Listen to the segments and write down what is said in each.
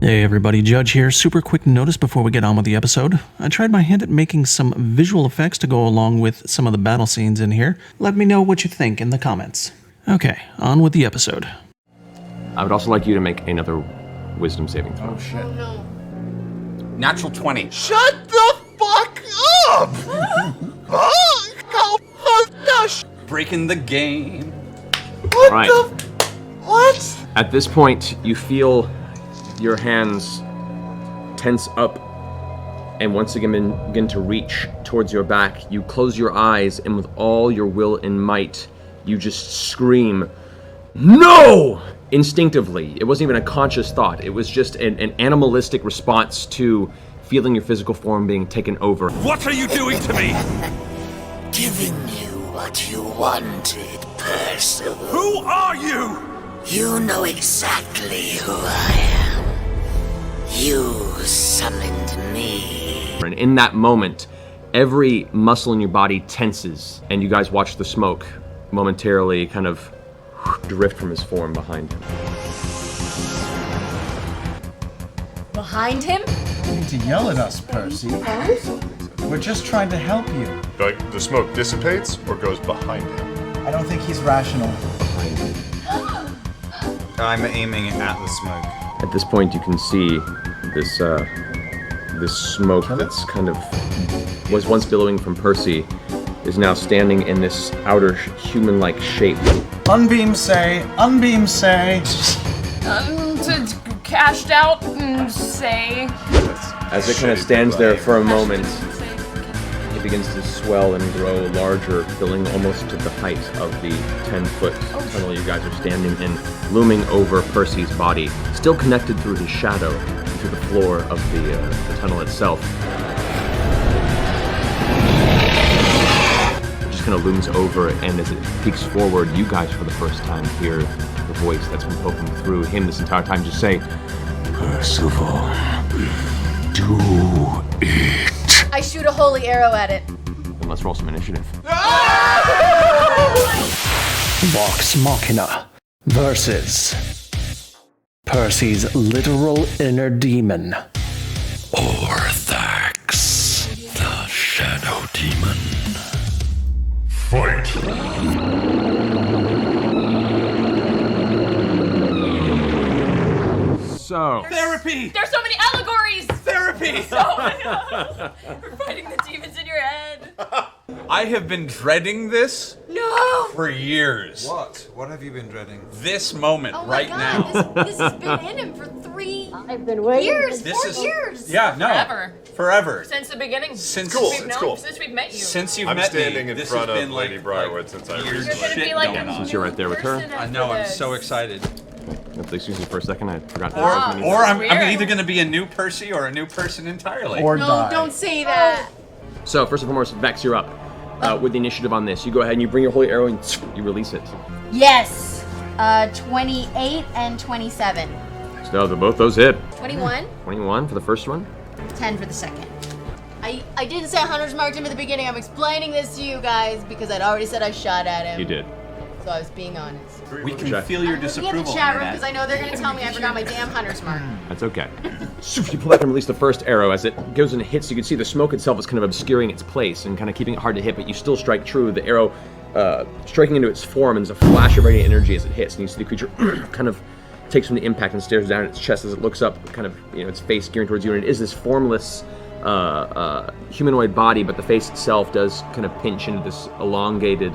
Hey everybody, Judge here. Super quick notice before we get on with the episode. I tried my hand at making some visual effects to go along with some of the battle scenes in here. Let me know what you think in the comments. Okay, on with the episode. I would also like you to make another wisdom saving throw. Oh shit. Oh no. Natural 20. Shut the fuck up! Breaking the game. What Right. What? At this point, you feel your hands tense up and once again begin to reach towards your back. You close your eyes and with all your will and might, you just scream, "No!" Instinctively. It wasn't even a conscious thought. It was just an animalistic response to feeling your physical form being taken over. What are you doing to me? Giving you what you wanted, Percy. Who are you? You know exactly who I am. You summoned me. And in that moment, every muscle in your body tenses, and you guys watch the smoke momentarily kind of drift from his form behind him. Behind him? You need to yell at us, Percy. We're just trying to help you. Like, the smoke dissipates or goes behind him? I don't think he's rational. I'm aiming at the smoke. At this point, you can see this this smoke that's kind of was once billowing from Percy is now standing in this outer human-like shape. Unbeam say, unbeam say. To cashed out and say. As it kind of stands there for a moment, it begins to swell and grow larger, filling almost to the height of the 10-foot tunnel you guys are standing in, looming over Percy's body, still connected through his shadow to the floor of the tunnel itself. It just kind of looms over, and as it peeks forward, you guys for the first time hear the voice that's been poking through him this entire time just say, "Percival, do it." I shoot a holy arrow at it. Then let's roll some initiative. Vox Machina versus Percy's literal inner demon, Orthax, the shadow demon. Fight! So, Therapy! There's so many allegories! Therapy! So many. We're fighting the demons in your head. I have been dreading this No! for years. What? What have you been dreading? This moment Oh my right now. god, this has been in him for 3 I've been waiting. years, This 4 is- years. Yeah, no. Forever. Forever. Since the beginning. Since cool. we've It's known, cool. since we've met you. Since you've I'm met standing me, in this front has of been Lady Briarwood since I years You're of gonna shit be like going a on. Since you're right there with her. person I know, I'm after so this. excited. excuse me for a second, I forgot to Ah. mention Or I'm Weird. either going to be a new Percy or a new person entirely. Or No, die. don't say that. So, first and foremost, Vex, you're up. With the initiative on this, you go ahead and you bring your holy arrow and you release it. Yes. 28 and 27. So, both those hit. 21, 21 for the first one. 10 for the second. I didn't say Hunter's marked him at the beginning. I'm explaining this to you guys because I'd already said I shot at him. You did. So I was being honest. We can Check. feel your I'm looking at disapproval. the chat in room that. because I know they're going to tell me I forgot my damn Hunter's mark. That's okay. You pull back and release the first arrow. As it goes and hits, you can see the smoke itself is kind of obscuring its place and kind of keeping it hard to hit, but you still strike true. The arrow striking into its form, and there's a flash of radiant energy as it hits, and you see the creature kind of takes from the impact and stares down at its chest as it looks up, kind of, its face gearing towards you, and it is this formless humanoid body, but the face itself does kind of pinch into this elongated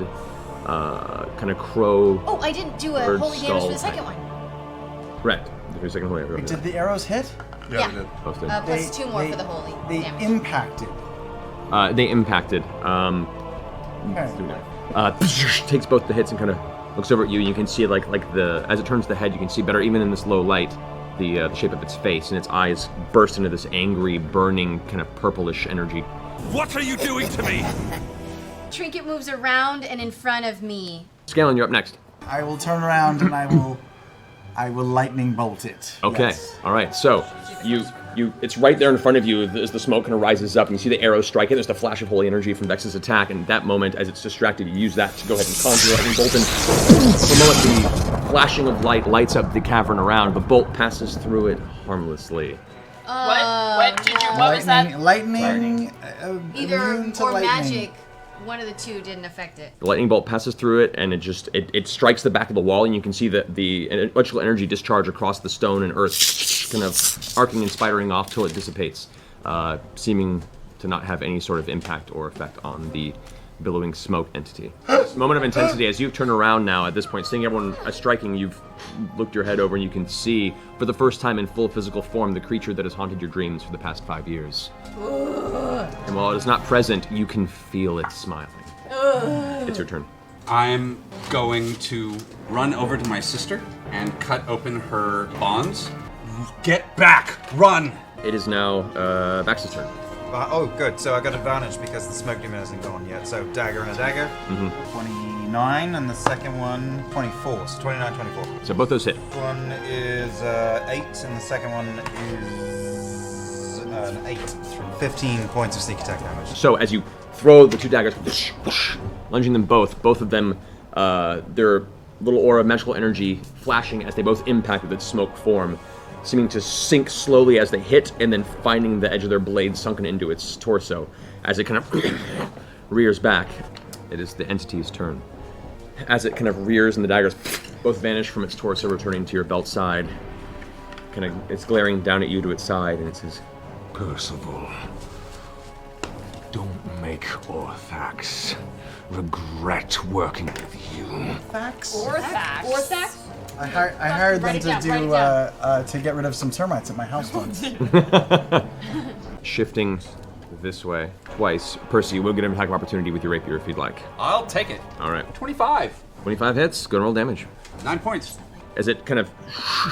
kind of crow. Oh, I didn't do a Bird holy damage for the skull second one. Correct. Your second holy arrow. Did the arrows hit? Yeah. we did. Both did. Plus 2 more for the holy They damage. impacted. They impacted. Okay. Takes both the hits and kind of looks over at you, and you can see like the as it turns the head, you can see better even in this low light the shape of its face, and its eyes burst into this angry, burning, kind of purplish energy. What are you doing to me? Trinket moves around and in front of me. Scanlan, you're up next. I will turn around and I will lightning bolt it. Okay. Yes. All right. So you It's right there in front of you as the smoke kind of rises up, and you see the arrow strike it. There's the flash of holy energy from Vex's attack, and that moment, as it's distracted, you use that to go ahead and conjure your lightning bolt. And for a moment, the flashing of light lights up the cavern around. The bolt passes through it harmlessly. What was that? Lightning. Either immune to or lightning. magic. One of the two didn't affect it. The lightning bolt passes through it, and it strikes the back of the wall, and you can see the electrical energy discharge across the stone and earth, kind of arcing and spidering off till it dissipates, seeming to not have any sort of impact or effect on the billowing smoke entity. This moment of intensity, as you've turned around now at this point, seeing everyone striking, you've looked your head over and you can see, for the first time in full physical form, the creature that has haunted your dreams for the past 5 years. And while it is not present, you can feel it smiling. It's your turn. I'm going to run over to my sister and cut open her bonds. Get back! Run! It is now Vax's turn. Oh, good. So I got advantage because the smoke demon hasn't gone yet. So dagger and a dagger. 29, and the second one, 24. So 29, 24. So both those hit. One is 8, and the second one is an 8. 15 points of sneak attack damage. So as you throw the two daggers, lunging them both of them, their little aura of magical energy flashing as they both impact with its smoke form, seeming to sink slowly as they hit, and then finding the edge of their blade sunken into its torso. As it kind of rears back, it is the entity's turn. As it kind of rears and the daggers both vanish from its torso, returning to your belt side, it's glaring down at you to its side, and it says, Percival, don't make Orthax regret working with you. Orthax? I hired them to get rid of some termites at my house once. Shifting this way twice. Percy, you will get an attack of opportunity with your rapier if you'd like. I'll take it. All right. 25. 25 hits. Go and roll damage. 9 points. As it kind of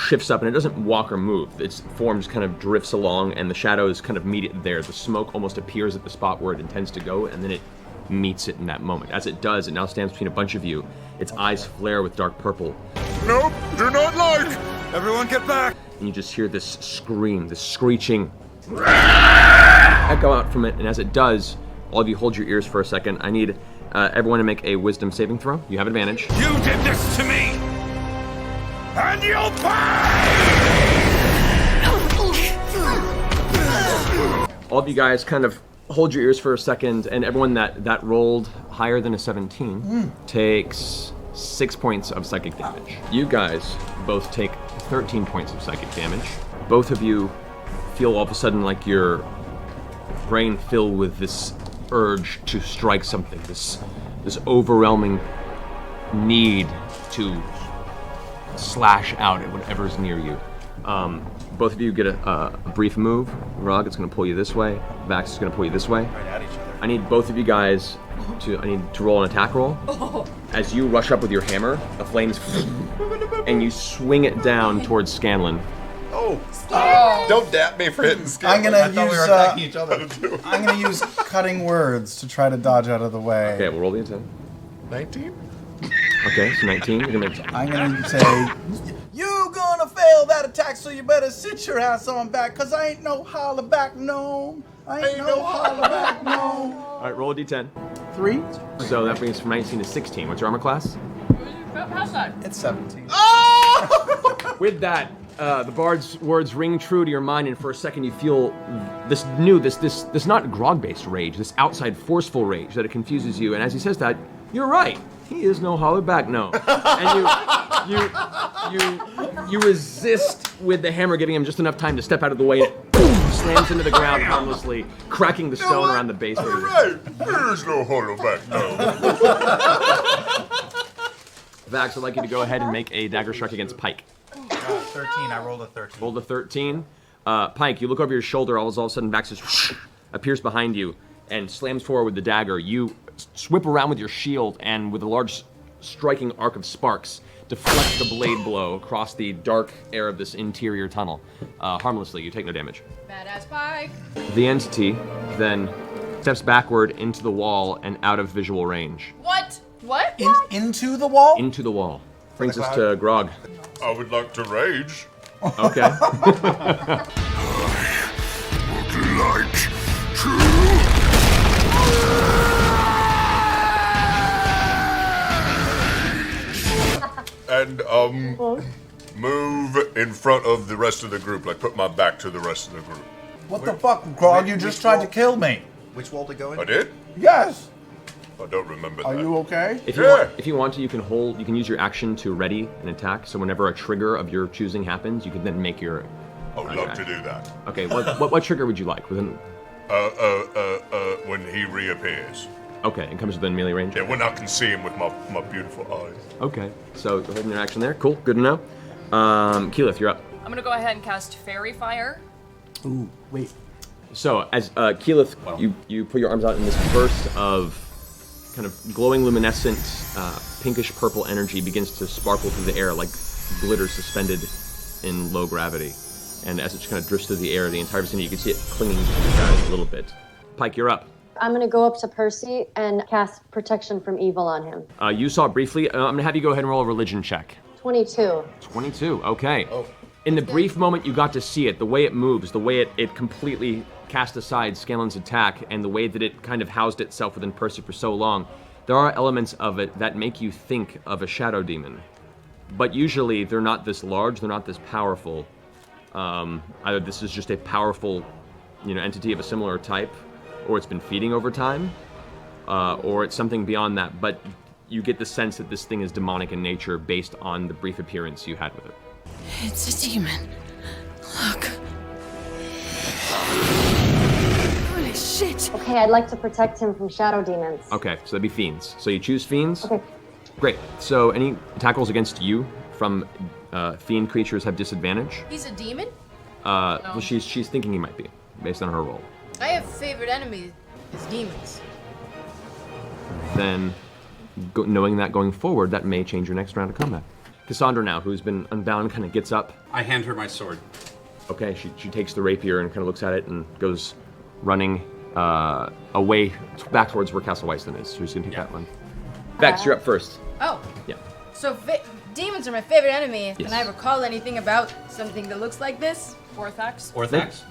shifts up, and it doesn't walk or move. Its form just kind of drifts along, and the shadows kind of meet it there. The smoke almost appears at the spot where it intends to go, and then it meets it in that moment. As it does, it now stands between a bunch of you. Its eyes flare with dark purple. Nope, do not like! Everyone get back! And you just hear this scream, this screeching echo out from it, and as it does, all of you hold your ears for a second. I need everyone to make a wisdom saving throw. You have advantage. You did this to me! And you'll pay! All of you guys kind of hold your ears for a second, and everyone that rolled higher than a 17 takes 6 points of psychic damage. You guys both take 13 points of psychic damage. Both of you feel all of a sudden like your brain filled with this urge to strike something, this overwhelming need to slash out at whatever's near you. Both of you get a brief move. Grog, it's going to pull you this way. Vax is going to pull you this way. Right at each other. I need both of you guys to roll an attack roll. As you rush up with your hammer, the flames, and you swing it down towards Scanlan. Oh, don't dap me for hitting Scanlan. I'm gonna use cutting words to try to dodge out of the way. Okay, we'll roll the attack. 19? Okay, so 19. You're gonna make... I'm gonna say, you gonna fail that attack, so you better sit your ass on back, cause I ain't no holla back gnome. I ain't no holla back gnome. All right, roll a d10. 3? So that brings from 19 to 16. What's your armor class? How's that? It's 17. With that, the bard's words ring true to your mind, and for a second you feel this not grog-based rage, this outside forceful rage that it confuses you. And as he says that, you're right. He is no holler back gnome. And you resist with the hammer, giving him just enough time to step out of the way, and it boom, slams into the ground harmlessly, cracking the stone around the base. You're right. There's no hollow back now. Vax, I'd like you to go ahead and make a dagger strike against Pike. 13. I rolled a 13. Rolled a 13. Pike, you look over your shoulder, all of a sudden Vax just appears behind you and slams forward with the dagger. You whip around with your shield, and with a large striking arc of sparks, deflect the blade blow across the dark air of this interior tunnel. Harmlessly, you take no damage. Badass Pike. The entity then steps backward into the wall and out of visual range. What? What? Into the wall? Into the wall. Brings us to Grog. I would like to rage. Okay. like to... And, move in front of the rest of the group, like put my back to the rest of the group. What the fuck, Grog? You just tried to kill me. Which wall to go in? I did? Yes. I don't remember Are that. you okay? If you want to, you can use your action to ready an attack. So whenever a trigger of your choosing happens, you can then make your. I would love to do that. Okay, what trigger would you like? Within. When he reappears. Okay, it comes within melee range. Yeah, when I can see him with my beautiful eyes. Okay, so go ahead and your action there. Cool, good to know. Keyleth, you're up. I'm gonna go ahead and cast Fairy Fire. Ooh, wait. So as Keyleth, you put your arms out in this burst of kind of glowing luminescent pinkish purple energy begins to sparkle through the air like glitter suspended in low gravity. And as it kind of drifts through the air, the entire vicinity, you can see it clinging to you guys a little bit. Pike, you're up. I'm going to go up to Percy and cast Protection from Evil on him. You saw it briefly. I'm going to have you go ahead and roll a religion check. 22. 22, okay. In the brief moment you got to see it, the way it moves, the way it completely cast aside Scanlan's attack, and the way that it kind of housed itself within Percy for so long, there are elements of it that make you think of a shadow demon. But usually they're not this large, they're not this powerful. Either this is just a powerful, entity of a similar type, or it's been feeding over time, or it's something beyond that. But you get the sense that this thing is demonic in nature based on the brief appearance you had with it. It's a demon. Look. Holy shit. Okay, I'd like to protect him from shadow demons. Okay, so that'd be fiends. So you choose fiends. Okay. Great. So any attack rolls against you from fiend creatures have disadvantage. He's a demon? Well, she's thinking he might be, based on her roll. I have favorite enemies is demons. Then, knowing that going forward, that may change your next round of combat. Cassandra now, who's been unbound, kind of gets up. I hand her my sword. Okay, she takes the rapier and kind of looks at it and goes running away back towards where Castle Weiston is. So she's gonna take that one. Vax, you're up first. Oh. Yeah. So demons are my favorite enemy. Yes. Can I recall anything about something that looks like this? Orthax.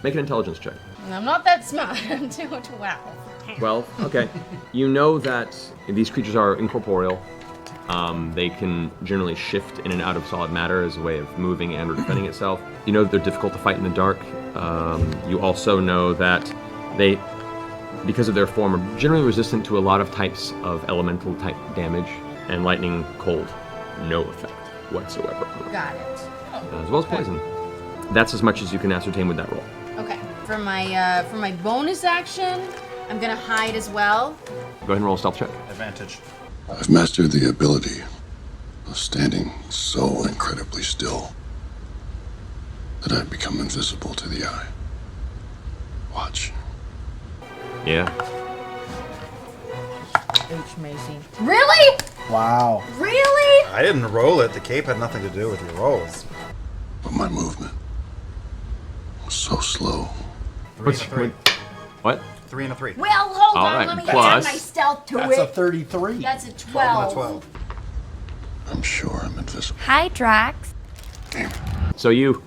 Make an intelligence check. I'm not that smart. I'm 12. Well, okay. You know that these creatures are incorporeal. They can generally shift in and out of solid matter as a way of moving and or defending itself. You know that they're difficult to fight in the dark. You also know that they, because of their form, are generally resistant to a lot of types of elemental type damage, and lightning, cold, no effect whatsoever. Got it. As well as poison. That's as much as you can ascertain with that roll. Okay. For my bonus action, I'm gonna hide as well. Go ahead and roll a stealth check. Advantage. I've mastered the ability of standing so incredibly still that I've become invisible to the eye. Watch. Yeah. H Macy. Really? Wow. Really? I didn't roll it. The cape had nothing to do with your rolls. But my movement was so slow. 3 and a 3. What? 3 and a 3. Well, hold All on. right, Let me plus- add my stealth to That's it. a 33. That's a 12 12. and a 12. I'm sure I'm invisible. Hi, Drax. So you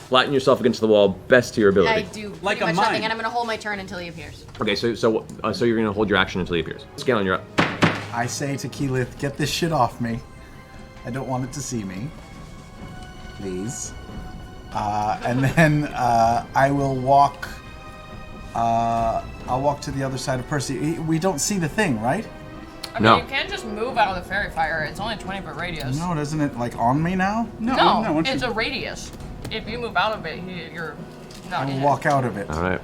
flatten yourself against the wall, best to your ability. I do Like pretty a much mine. nothing, and I'm gonna hold my turn until he appears. Okay, so you're gonna hold your action until he appears. Scanlan, you're up. I say to Keyleth, get this shit off me. I don't want it to see me. Please. And then I will walk. I'll walk to the other side of Percy. We don't see the thing, right? I mean, you can't just move out of the fairy fire. It's only a 20-foot radius. No, isn't it like on me now? No, it's a radius. If you move out of it, you're not I in will it. walk out of it. All right.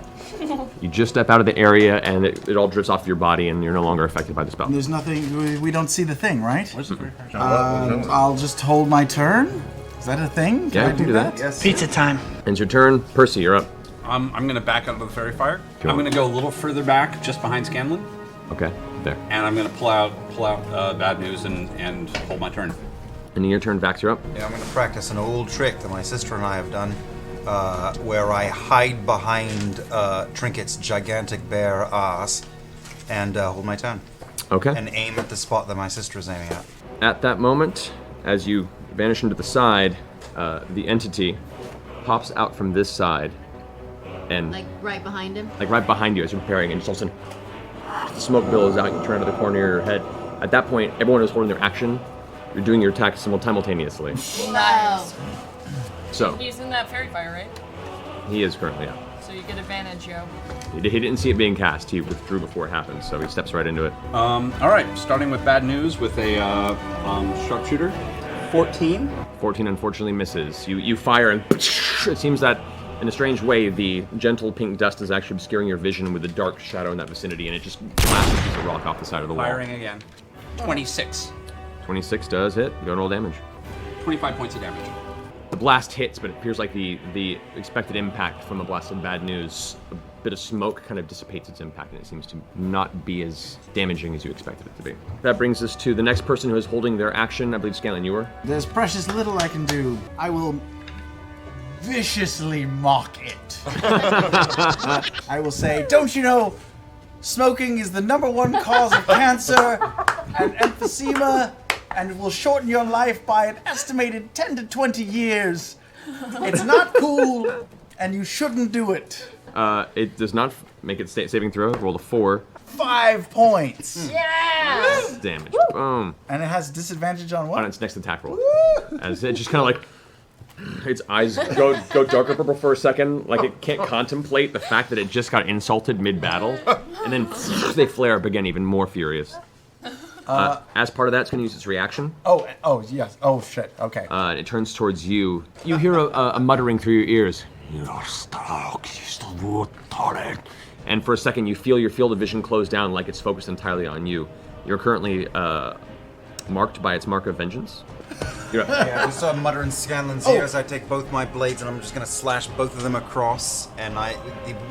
You just step out of the area, and it all drifts off your body, and you're no longer affected by the spell. There's nothing. We don't see the thing, right? Where's the I'll just hold my turn. Is that a thing? Yeah, I you can do that. Yes. Pizza time. Ends your turn. Percy, you're up. I'm going to back out of the fairy fire. Cool. I'm going to go a little further back, just behind Scanlan, Okay, there. and I'm going to pull out bad news and hold my turn. And in your turn, Vax, you're up. Yeah, I'm going to practice an old trick that my sister and I have done, where I hide behind Trinket's gigantic bare ass and hold my turn. Okay. And aim at the spot that my sister is aiming at. At that moment, as you vanish into the side, the entity pops out from this side and Like right behind him? like right behind you as you're preparing, and just all of a sudden, the smoke billows out, you turn to the corner of your head. At that point, everyone is holding their action. You're doing your attack simultaneously. Nice. So, He's in that fairy fire, right? he is currently out. So you get advantage, yo. He didn't see it being cast. He withdrew before it happened, so he steps right into it. All right, starting with bad news with a sharpshooter. 14. 14 unfortunately misses. You fire, and it seems that, in a strange way, the gentle pink dust is actually obscuring your vision with a dark shadow in that vicinity, and it just blasts a piece of rock off the side of the wall. Firing again. 26. 26 does hit. You don't roll damage. 25 points of damage. The blast hits, but it appears like the expected impact from the blast of bad news, a bit of smoke kind of dissipates its impact, and it seems to not be as damaging as you expected it to be. That brings us to the next person who is holding their action. I believe, Scanlan, you were? There's precious little I can do. I will viciously mock it. I will say, don't you know, smoking is the #1 cause of cancer and emphysema, and will shorten your life by an estimated 10 to 20 years. It's not cool, and you shouldn't do it. It does not make it saving throw. Roll a 4. 5 points. Yeah! Damage. Boom. And it has disadvantage on what? On its next attack roll. As it just kind of like, its eyes go darker purple for a second, like it can't contemplate the fact that it just got insulted mid-battle, and then they flare up again, even more furious. As part of that, it's going to use its reaction. Oh, yes. Oh, shit. Okay. And it turns towards you. You hear a muttering through your ears. And for a second, you feel your field of vision close down like it's focused entirely on you. You're currently marked by its mark of vengeance. Yeah, I just start muttering Scanlan's ears. I take both my blades and I'm just going to slash both of them across. And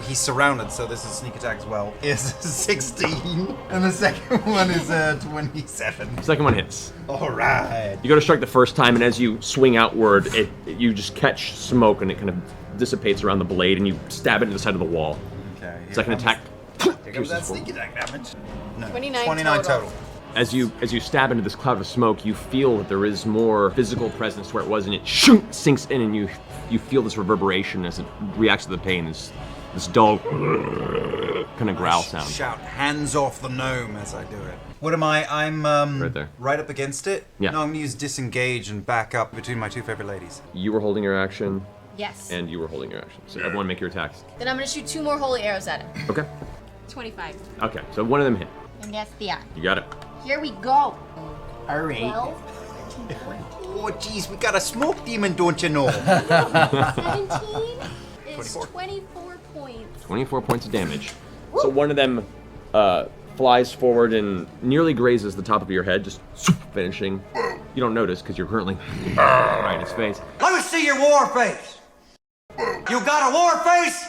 he's surrounded, so this is sneak attack as well. Is 16, and the second one is 27. The second one hits. All right. You go to strike the first time, and as you swing outward, you just catch smoke, and it kind of dissipates around the blade, and you stab it into the side of the wall. Okay. Second attack. Here comes that sneak attack damage. No, 29 total. As you stab into this cloud of smoke, you feel that there is more physical presence where it was, and it sinks in, and you feel this reverberation as it reacts to the pain. This dull kind of growl sound. Shout, hands off the gnome as I do it. What am I? I'm right there. Right up against it? Yeah. No, I'm gonna use disengage and back up between my two favorite ladies. You were holding your action. Yes. And you were holding your action. So everyone make your attacks. Then I'm gonna shoot 2 more holy arrows at him. Okay. 25. Okay, so one of them hit. And that's the eye. You got it. Here we go. All right. 12. Oh, jeez, we got a smoke demon, don't you know? 17 is 24 points. 24 points of damage. So one of them flies forward and nearly grazes the top of your head, just finishing. You don't notice because you're currently right in his face. Let me see your war face. You got a war face?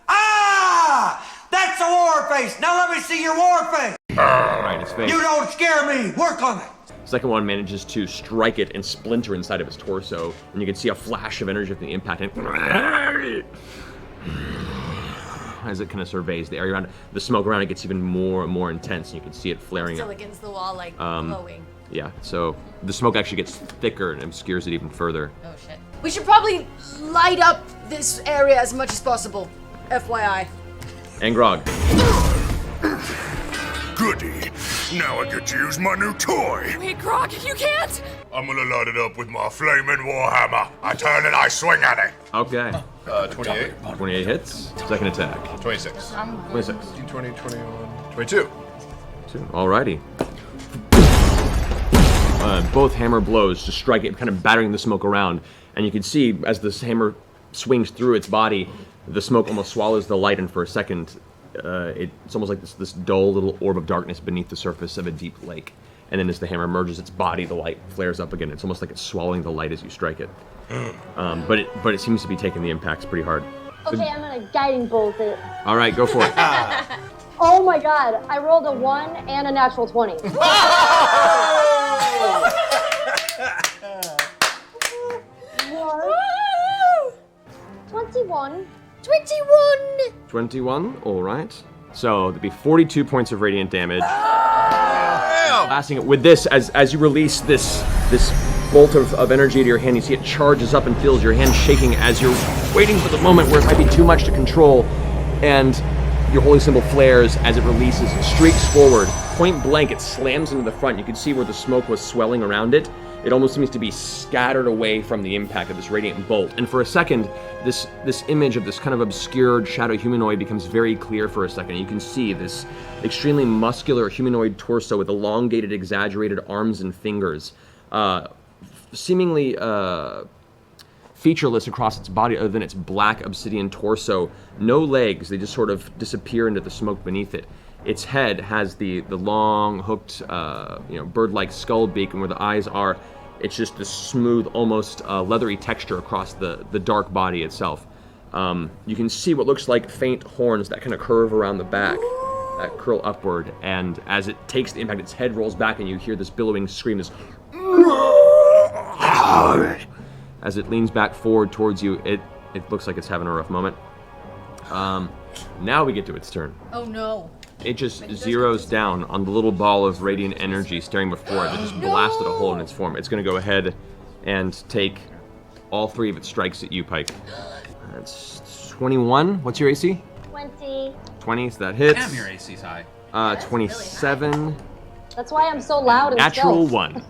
Ah! That's a war face. Now let me see your war face. Right in his face. You don't scare me. Work on it. Second one manages to strike it and splinter inside of his torso, and you can see a flash of energy from the impact, and as it kind of surveys the area around it, the smoke around it gets even more and more intense, and you can see it flaring Still up. against the wall, like glowing. Yeah, so the smoke actually gets thicker and obscures it even further. Oh shit. We should probably light up this area as much as possible. FYI. And Grog. Goody. Now I get to use my new toy. Wait, Grog, you can't! I'm gonna light it up with my flaming warhammer. I turn and I swing at it. Okay. 28. 28 hits. Second attack. 26. 26. 20, 21, 22. Alrighty. Both hammer blows just strike it, kind of battering the smoke around. And you can see as this hammer swings through its body, the smoke almost swallows the light, and for a second, it's almost like this dull little orb of darkness beneath the surface of a deep lake. And then as the hammer merges its body, the light flares up again. It's almost like it's swallowing the light as you strike it. But it seems to be taking the impacts pretty hard. Okay, I'm gonna guiding bolt it. All right, go for it. Oh my god, I rolled a 1 and a natural 20. 21. 21, all right. So there'd be 42 points of radiant damage. Blasting it with this, as you release this bolt of energy to your hand. You see it charges up and feels your hand shaking as you're waiting for the moment where it might be too much to control, and your holy symbol flares as it releases, streaks forward. Point blank, it slams into the front. You can see where the smoke was swelling around it. It almost seems to be scattered away from the impact of this radiant bolt. And for a second, this image of this kind of obscured shadow humanoid becomes very clear for a second. You can see this extremely muscular humanoid torso with elongated, exaggerated arms and fingers, seemingly featureless across its body other than its black obsidian torso. No legs, they just sort of disappear into the smoke beneath it. Its head has the long, hooked, bird-like skull beak, and where the eyes are, it's just this smooth, almost leathery texture across the dark body itself. You can see what looks like faint horns that kind of curve around the back, that curl upward, and as it takes the impact, its head rolls back, and you hear this billowing scream, this as it leans back forward towards you. It looks like it's having a rough moment. Now we get to its turn. Oh no. It just zeroes down on the little ball of radiant energy staring before it that just blasted a hole in its form. It's going to go ahead and take all 3 of its strikes at you, Pike. That's 21. What's your AC? 20. 20, so that hits. Damn, your AC's high. 27. That's why I'm so loud and Natural stealth. 1.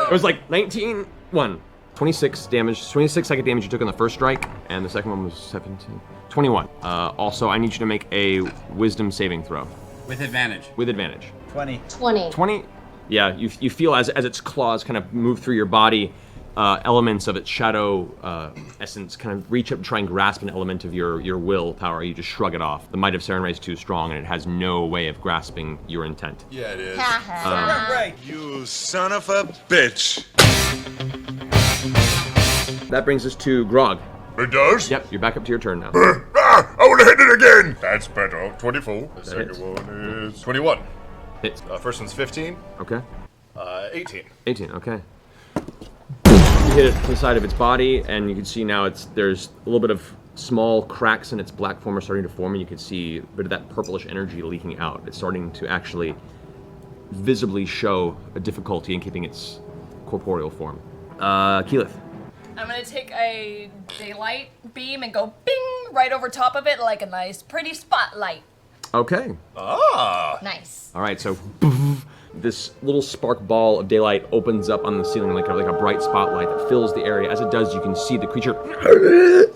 It was like 19, 1. 26 damage, 26 psychic damage you took on the first strike, and the second one was 17. 21. Also, I need you to make a wisdom saving throw. With advantage. With advantage. 20. 20. 20? Yeah, you feel as its claws kind of move through your body, elements of its shadow essence kind of reach up and try and grasp an element of your willpower. You just shrug it off. The might of Sarenrae is too strong, and it has no way of grasping your intent. Yeah, it is. Right. You son of a bitch. That brings us to Grog. It does? Yep, you're back up to your turn now. I want to hit it again! That's better. 24. The second hits. one is 21. Hits. First one's 15. Okay. 18. 18, okay. You hit it to the side of its body, and you can see now there's a little bit of small cracks in its black form are starting to form, and you can see a bit of that purplish energy leaking out. It's starting to actually visibly show a difficulty in keeping its corporeal form. Keyleth. I'm gonna take a daylight beam and go bing right over top of it like a nice, pretty spotlight. Okay. Nice. All right, so this little spark ball of daylight opens up on the ceiling like a bright spotlight that fills the area. As it does, you can see the creature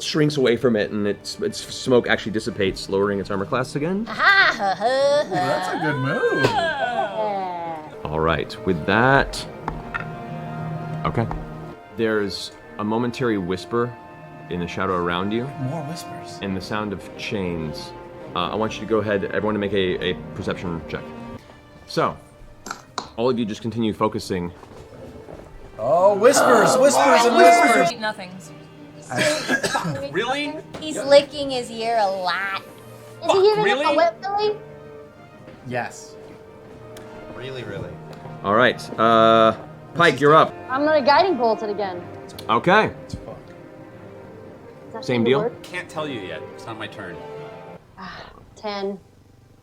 shrinks away from it, and its smoke actually dissipates, lowering its armor class again. That's a good move. All right, with that, okay. There's a momentary whisper in the shadow around you. More whispers. And the sound of chains. I want you to go ahead, everyone, to make a perception check. So, all of you just continue focusing. Oh, whispers, whispers, and whispers. Nothings. Really? He's licking his ear a lot. Is he giving really? us a whip, Billy? Yes. Really, really. All right, Pike, you're up. I'm gonna guiding bolt it again. Okay. Does that Same seem to deal? work? Can't tell you yet. It's not my turn. 10.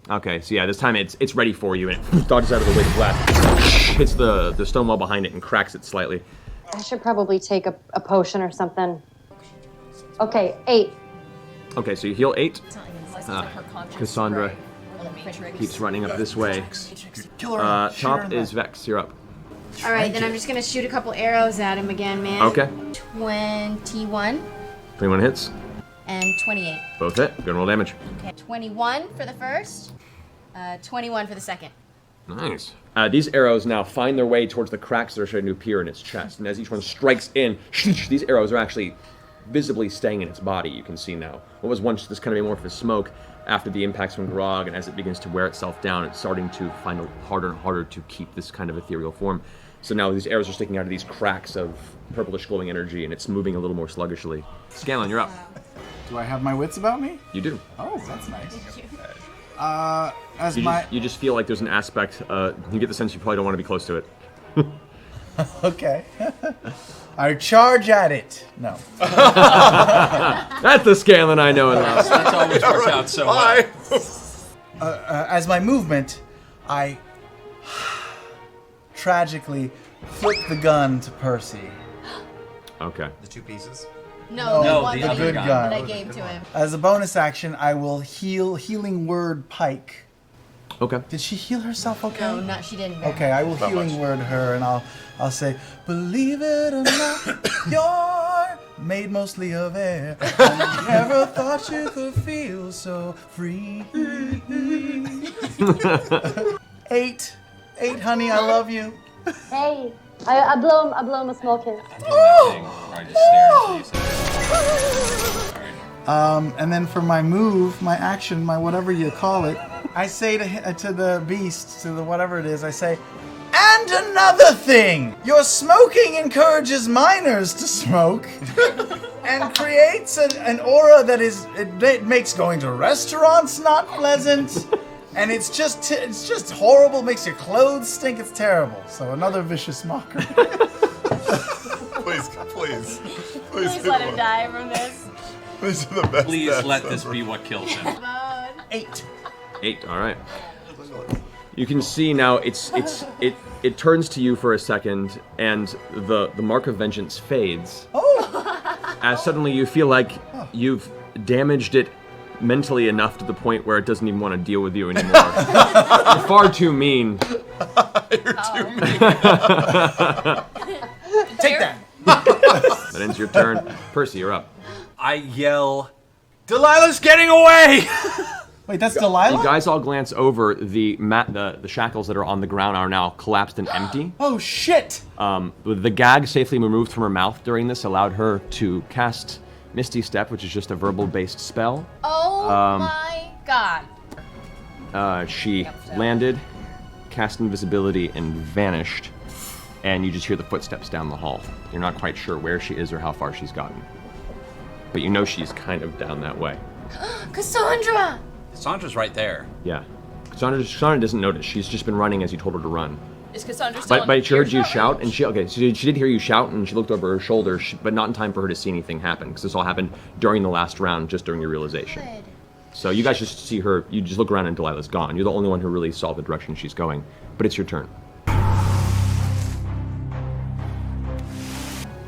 Okay, so yeah, this time it's ready for you, and it dodges out of the way. The blast hits the stone wall behind it and cracks it slightly. I should probably take a potion or something. Okay, 8. Okay, so you heal 8. Cassandra Matrix. keeps running up this way. Kill her. Shoot her Top in the- is Vex. You're up. All right, then I'm just gonna shoot a couple arrows at him again, man. Okay. 21 21 hits. and 28. Both hit. Good roll damage. Okay, 21 for the first, 21 for the second. Nice. These arrows now find their way towards the cracks that are starting to appear in its chest, and as each one strikes in, these arrows are actually visibly staying in its body. You can see now. What was once this kind of amorphous smoke, after the impacts from Grog, and as it begins to wear itself down, it's starting to find it harder and harder to keep this kind of ethereal form. So now these arrows are sticking out of these cracks of purplish glowing energy, and it's moving a little more sluggishly. Scanlan, you're up. Do I have my wits about me? You do. Oh, that's nice. You just feel like there's an aspect, you get the sense you probably don't want to be close to it. Okay. I charge at it. No. That's the Scanlan I know and love. That's always worked out so well. As my movement, I tragically flip the gun to Percy. Okay. The 2 pieces? No, No, the one the that, good gun. that I gave to him. As a bonus action, I will healing word Pike. Okay. Did she heal herself okay? No, she didn't. Okay, I will healing word her, and I'll say, believe it or not, you're made mostly of air. I never thought you could feel so free. 8, honey, I love you. Hey, I blow him a small kiss. And then for my move, my action, my whatever you call it, I say to the beast, to the whatever it is, I say, and another thing! Your smoking encourages minors to smoke and creates an aura that it makes going to restaurants not pleasant. And it's just horrible, makes your clothes stink, it's terrible. So another vicious mockery. Please let him die from this. These are the best. Please let this be what kills him. 8. 8. All right. You can see now it turns to you for a second, and the mark of vengeance fades. Oh! As suddenly you feel like you've damaged it mentally enough to the point where it doesn't even want to deal with you anymore. You're far too mean. You're too mean. Take that. That ends your turn. Percy, you're up. I yell, Delilah's getting away! Wait, that's Delilah? You guys all glance over the shackles that are on the ground are now collapsed and empty. Oh shit! The gag safely removed from her mouth during this allowed her to cast Misty Step, which is just a verbal-based spell. Oh my god. She landed, cast invisibility, and vanished. And you just hear the footsteps down the hall. You're not quite sure where she is or how far she's gotten. But you know she's kind of down that way. Cassandra! Cassandra's right there. Yeah. Cassandra doesn't notice. She's just been running as you told her to run. Is Cassandra still But she heard you shout, and she did hear you shout, and she looked over her shoulder, but not in time for her to see anything happen, because this all happened during the last round, just during your realization. Good. So you guys just see her, you just look around and Delilah's gone. You're the only one who really saw the direction she's going, but it's your turn.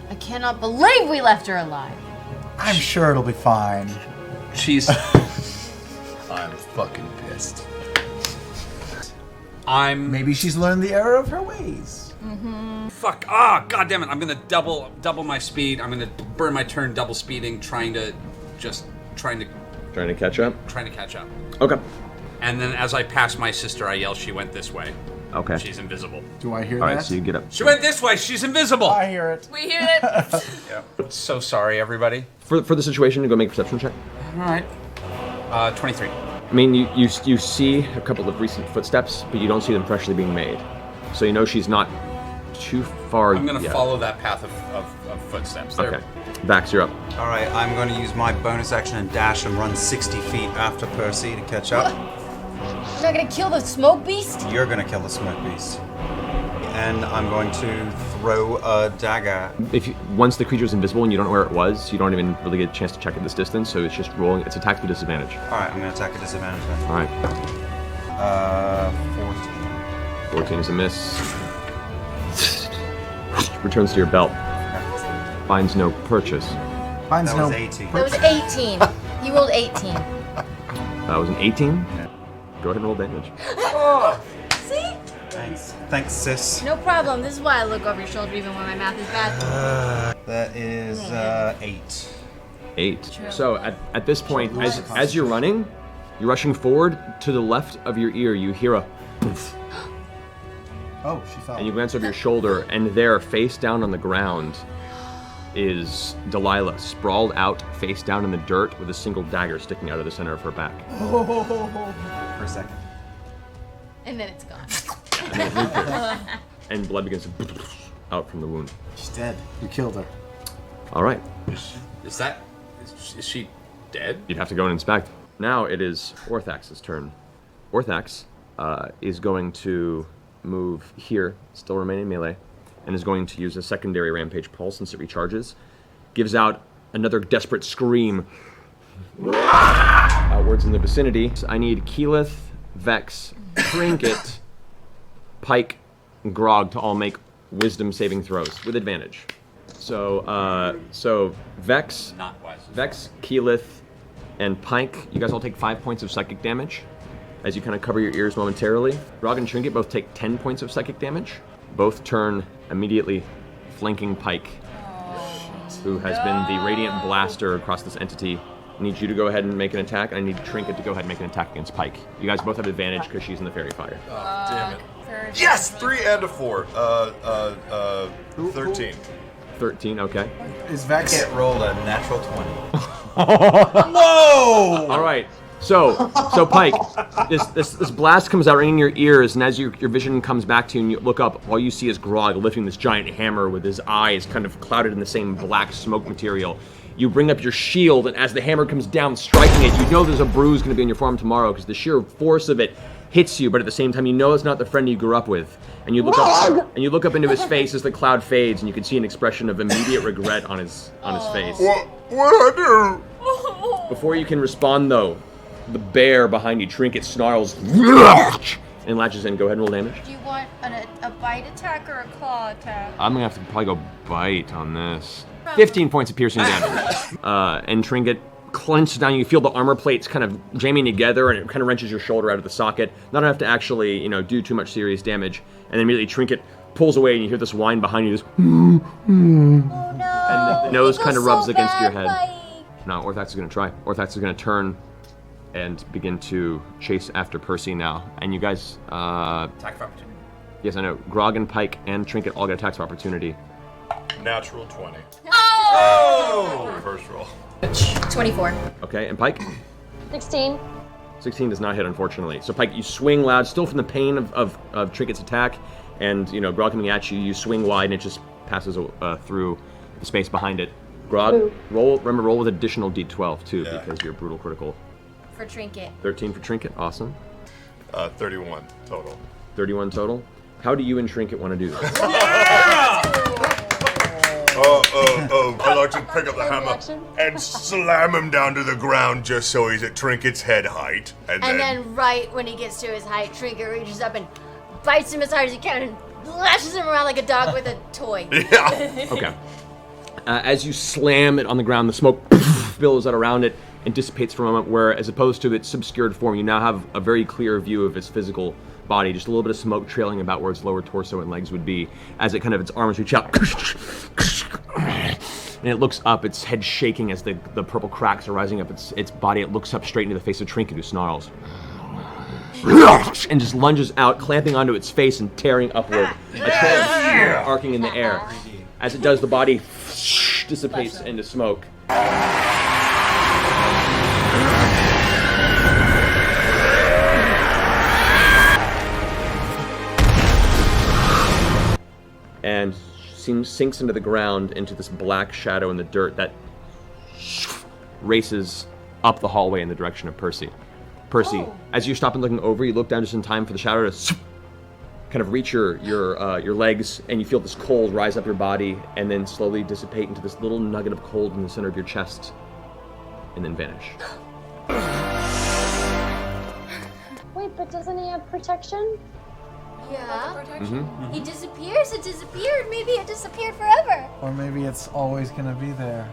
I cannot believe we left her alive. I'm sure it'll be fine. She's... I'm fucking pissed. Maybe she's learned the error of her ways. Fuck. Ah, god damn it. I'm gonna double my speed. I'm gonna burn my turn double speeding, trying to catch up? Trying to catch up. Okay. And then as I pass my sister, I yell, she went this way. Okay. She's invisible. Do I hear All that? right, so you get up. She went this way, she's invisible! I hear it. We hear it. Yeah. So sorry, everybody. For the situation, you go make a perception check. Alright. 23. I mean, you see a couple of recent footsteps, but you don't see them freshly being made. So you know she's not too far I'm gonna yet. follow that path of footsteps. Okay. Vax, you're up. All right, I'm going to use my bonus action and dash and run 60 feet after Percy to catch up. You're not gonna kill the smoke beast? You're going to kill the smoke beast. And I'm going to throw a dagger. Once the creature's invisible and you don't know where it was, you don't even really get a chance to check at this distance, so it's just rolling. It's attack with disadvantage. All right, I'm going to attack at disadvantage then. All right. 14. 14 is a miss. Returns to your belt. Finds no purchase. Finds That no was 18. That was 18. He rolled 18. That was an 18? Yeah. Go ahead and roll damage. See? Thanks, sis. No problem. This is why I look over your shoulder even when my math is bad. That is 8. 8. So at this point, as you're running, you're rushing forward. To the left of your ear, you hear a poof. Oh, she fell. And you glance over your shoulder, and there, face down on the ground, is Delilah, sprawled out, face down in the dirt, with a single dagger sticking out of the center of her back. For a second. And then it's gone. And blood begins to out from the wound. She's dead. You killed her. All right. Is she dead? You'd have to go and inspect. Now it is Orthax's turn. Orthax is going to move here, still remaining melee, and is going to use a secondary Rampage Pulse since it recharges. Gives out another desperate scream outwards in the vicinity. I need Keyleth, Vax, Trinket, Pike, and Grog to all make wisdom saving throws with advantage. So Vex, Not wise. Vex, Keyleth, and Pike, you guys all take 5 points of psychic damage as you kind of cover your ears momentarily. Grog and Trinket both take 10 points of psychic damage. Both turn immediately flanking Pike, who has been the radiant blaster across this entity. I need you to go ahead and make an attack, and I need Trinket to go ahead and make an attack against Pike. You guys both have advantage because she's in the fairy fire. Oh, damn it. Yes! 3 and a 4. 13. 13, okay. Is Vax get rolled a natural 20? Whoa! All right. So Pike, this blast comes out right in your ears, and as your vision comes back to you and you look up, all you see is Grog lifting this giant hammer with his eyes kind of clouded in the same black smoke material. You bring up your shield, and as the hammer comes down, striking it, you know there's a bruise going to be on your forearm tomorrow because the sheer force of it hits you, but at the same time, you know it's not the friend you grew up with. And you look up into his face as the cloud fades, and you can see an expression of immediate regret on his face. What I do? Before you can respond, though, the bear behind you, Trinket, snarls and latches in. Go ahead and roll damage. Do you want a bite attack or a claw attack? I'm gonna have to probably go bite on this. 15 points of piercing damage. And Trinket clenches down. You feel the armor plates kind of jamming together, and it kind of wrenches your shoulder out of the socket. Not enough to actually, do too much serious damage. And then immediately Trinket pulls away, and you hear this whine behind you. This, and the nose kind of rubs against your head. No, Orthax is gonna try. Orthax is gonna turn and begin to chase after Percy now. And you guys, Attack of opportunity. Yes, I know. Grog and Pike and Trinket all get attacks of opportunity. Natural 20. Oh! First roll. 24. Okay, and Pike? 16. 16 does not hit, unfortunately. So Pike, you swing loud, still from the pain of Trinket's attack, and Grog coming at you, you swing wide, and it just passes through the space behind it. Grog, roll with additional d12 too, because you're brutal critical. For Trinket. 13 for Trinket, awesome. 31 total. 31 total. How do you and Trinket want to do this? I like to pick up the hammer and slam him down to the ground just so he's at Trinket's head height. And then right when he gets to his height, Trinket reaches up and bites him as hard as he can and lashes him around like a dog with a toy. Yeah. Okay. As you slam it on the ground, the smoke billows out around it and dissipates for a moment, where as opposed to its obscured form, you now have a very clear view of its physical body, just a little bit of smoke trailing about where its lower torso and legs would be, as it its arms reach out, and it looks up, its head shaking as the purple cracks are rising up its body. It looks up straight into the face of Trinket, who snarls, and just lunges out, clamping onto its face and tearing upward, a trail of smoke arcing in the air. As it does, the body dissipates into smoke. And sinks into the ground, into this black shadow in the dirt that races up the hallway in the direction of Percy. Percy, as you stop and looking over, you look down just in time for the shadow to kind of reach your legs, and you feel this cold rise up your body, and then slowly dissipate into this little nugget of cold in the center of your chest, and then vanish. Wait, but doesn't he have protection? Yeah. Mm-hmm. He disappears. It disappeared. Maybe it disappeared forever. Or maybe it's always gonna be there,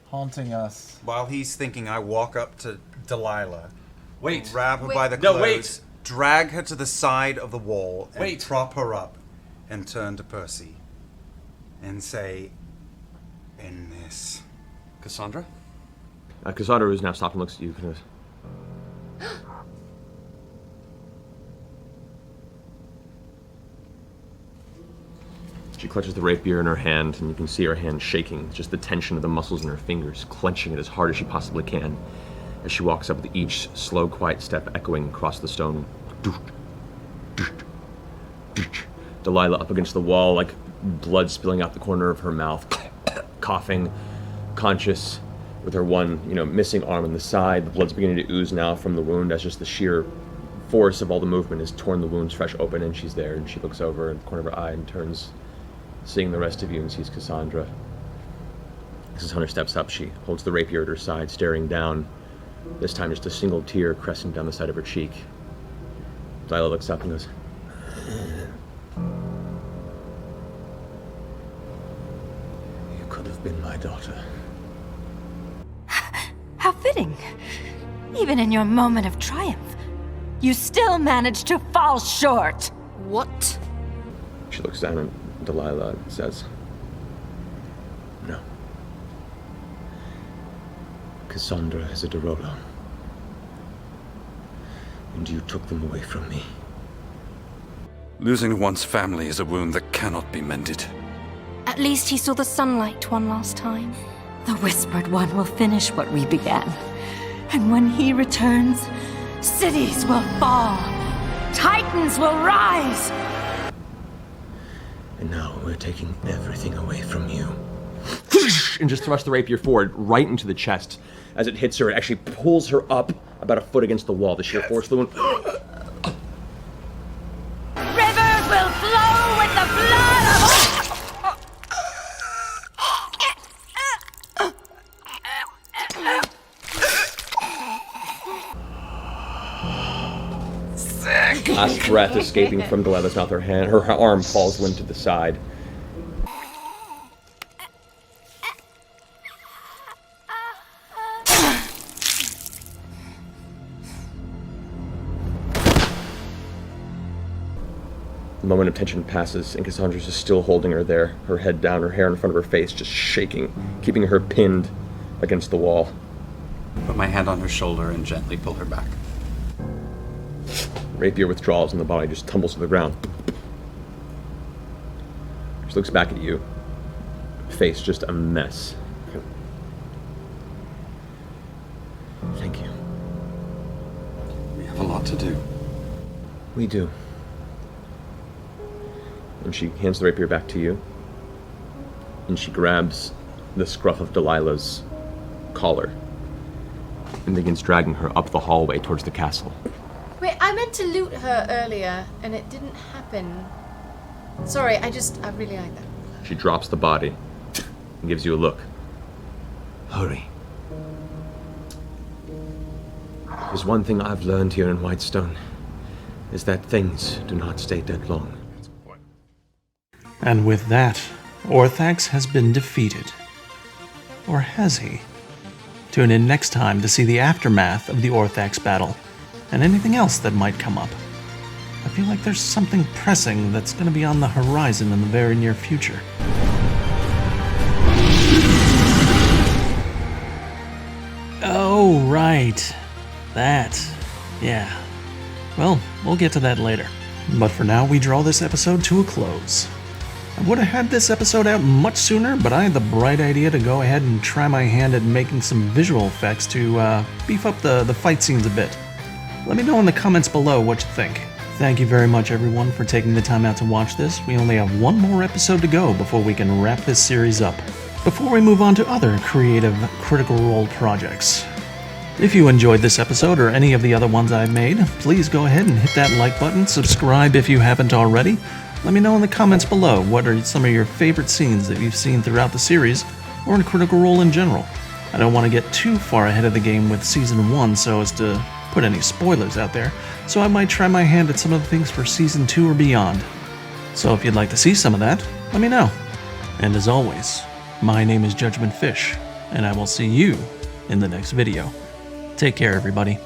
haunting us. While he's thinking, I walk up to Delilah. Wait. Grab her Wait. by the No, clothes. wait. Drag her to the side of the wall. And Wait. prop her up. And turn to Percy. And say, in this. Cassandra? Cassandra, who's now stopped and looks at you, kind of... She clutches the rapier in her hand, and you can see her hand shaking, just the tension of the muscles in her fingers, clenching it as hard as she possibly can, as she walks up with each slow, quiet step echoing across the stone. Delilah up against the wall, like blood spilling out the corner of her mouth, coughing, conscious, with her one, missing arm in the side. The blood's beginning to ooze now from the wound, as just the sheer force of all the movement has torn the wounds fresh open, and she's there, and she looks over in the corner of her eye and turns, seeing the rest of you, and sees Cassandra. Cassandra steps up. She holds the rapier at her side, staring down. This time just a single tear cresting down the side of her cheek. Delilah looks up and goes, been my daughter. How fitting. Even in your moment of triumph, you still managed to fall short. What? She looks down at Delilah and says, "No. Cassandra is a Delilah. And you took them away from me." Losing one's family is a wound that cannot be mended. At least he saw the sunlight one last time. The Whispered One will finish what we began. And when he returns, cities will fall. Titans will rise. And now we're taking everything away from you. And just thrust the rapier forward, right into the chest. As it hits her, it actually pulls her up about a foot against the wall. The sheer force of the wound. Rivers will flow with the blood of Last breath escaping from Delilah's mouth. Her arm falls limp to the side. A moment of tension passes, and Cassandra's just still holding her there, her head down, her hair in front of her face, just shaking, keeping her pinned against the wall. Put my hand on her shoulder and gently pull her back. Rapier withdrawals and the body just tumbles to the ground. She looks back at you. Face just a mess. Thank you. We have a lot to do. We do. And she hands the rapier back to you. And she grabs the scruff of Delilah's collar and begins dragging her up the hallway towards the castle. Wait, I meant to loot her earlier, and it didn't happen. Sorry, I really like that. She drops the body and gives you a look. Hurry. There's one thing I've learned here in Whitestone, is that things do not stay dead long. And with that, Orthax has been defeated. Or has he? Tune in next time to see the aftermath of the Orthax battle, and anything else that might come up. I feel like there's something pressing that's going to be on the horizon in the very near future. Oh, right. That. Yeah. Well, we'll get to that later. But for now, we draw this episode to a close. I would have had this episode out much sooner, but I had the bright idea to go ahead and try my hand at making some visual effects to beef up the fight scenes a bit. Let me know in the comments below what you think. Thank you very much, everyone, for taking the time out to watch this. We only have one more episode to go before we can wrap this series up, before we move on to other creative Critical Role projects. If you enjoyed this episode or any of the other ones I've made, please go ahead and hit that like button, subscribe if you haven't already. Let me know in the comments below what are some of your favorite scenes that you've seen throughout the series, or in Critical Role in general. I don't want to get too far ahead of the game with Season 1 so as to put any spoilers out there, so I might try my hand at some of the things for Season 2 or beyond. So if you'd like to see some of that, let me know. And as always, my name is JudgementFish, and I will see you in the next video. Take care, everybody.